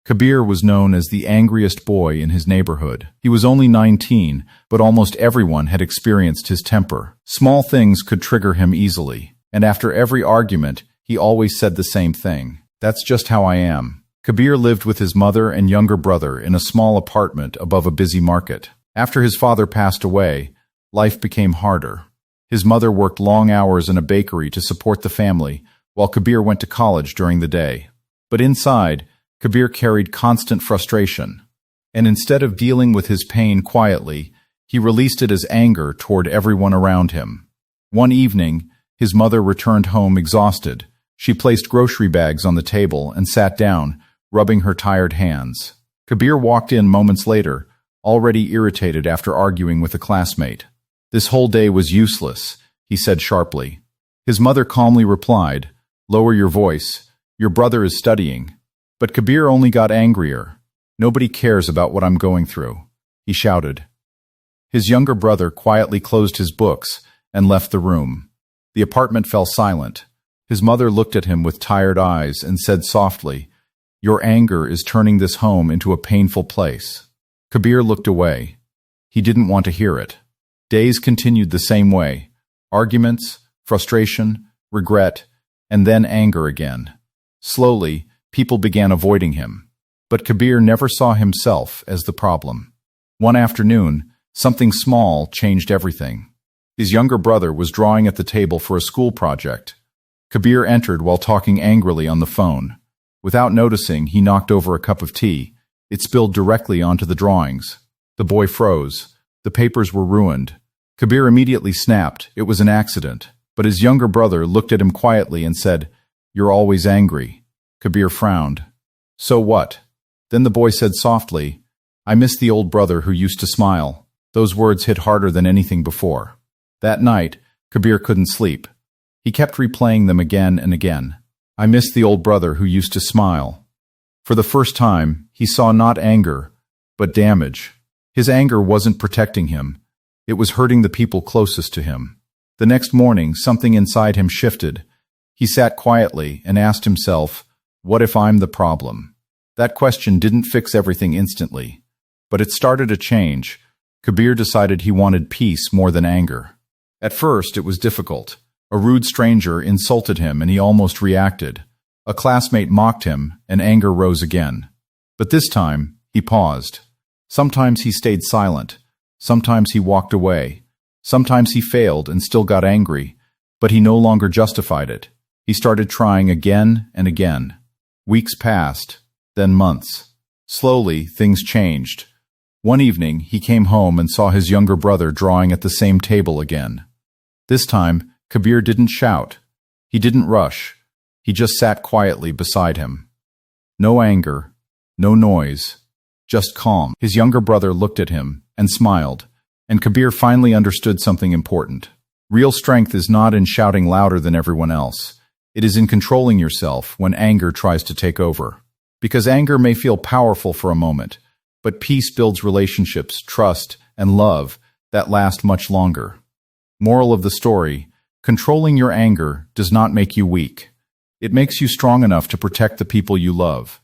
Kabir was known as the angriest boy in his neighborhood. He was only 19, but almost everyone had experienced his temper. Small things could trigger him easily, and after every argument, he always said the same thing. "That's just how I am." Kabir lived with his mother and younger brother in a small apartment above a busy market. After his father passed away, life became harder. His mother worked long hours in a bakery to support the family, while Kabir went to college during the day. But inside, Kabir carried constant frustration, and instead of dealing with his pain quietly, he released it as anger toward everyone around him. One evening, his mother returned home exhausted. She placed grocery bags on the table and sat down, rubbing her tired hands. Kabir walked in moments later, already irritated after arguing with a classmate. "This whole day was useless," he said sharply. His mother calmly replied, "Lower your voice. Your brother is studying." But Kabir only got angrier. "Nobody cares about what I'm going through," he shouted. His younger brother quietly closed his books and left the room. The apartment fell silent. His mother looked at him with tired eyes and said softly, "Your anger is turning this home into a painful place." Kabir looked away. He didn't want to hear it. Days continued the same way. Arguments, frustration, regret, and then anger again. Slowly, people began avoiding him. But Kabir never saw himself as the problem. One afternoon, something small changed everything. His younger brother was drawing at the table for a school project. Kabir entered while talking angrily on the phone. Without noticing, he knocked over a cup of tea. It spilled directly onto the drawings. The boy froze. The papers were ruined. Kabir immediately snapped. It was an accident. But his younger brother looked at him quietly and said, "You're always angry." Kabir frowned. "So what?" Then the boy said softly, "I miss the old brother who used to smile." Those words hit harder than anything before. That night, Kabir couldn't sleep. He kept replaying them again and again. "I miss the old brother who used to smile." For the first time, he saw not anger, but damage. His anger wasn't protecting him. It was hurting the people closest to him. The next morning, something inside him shifted. He sat quietly and asked himself, "What if I'm the problem?" That question didn't fix everything instantly, but it started a change. Kabir decided he wanted peace more than anger. At first, it was difficult. A rude stranger insulted him and he almost reacted. A classmate mocked him and anger rose again. But this time, he paused. Sometimes he stayed silent. Sometimes he walked away. Sometimes he failed and still got angry, but he no longer justified it. He started trying again and again. Weeks passed, then months. Slowly, things changed. One evening, he came home and saw his younger brother drawing at the same table again. This time, Kabir didn't shout. He didn't rush. He just sat quietly beside him. No anger, no noise, just calm. His younger brother looked at him and smiled, and Kabir finally understood something important. Real strength is not in shouting louder than everyone else. It is in controlling yourself when anger tries to take over. Because anger may feel powerful for a moment, but peace builds relationships, trust, and love that last much longer. Moral of the story: controlling your anger does not make you weak. It makes you strong enough to protect the people you love.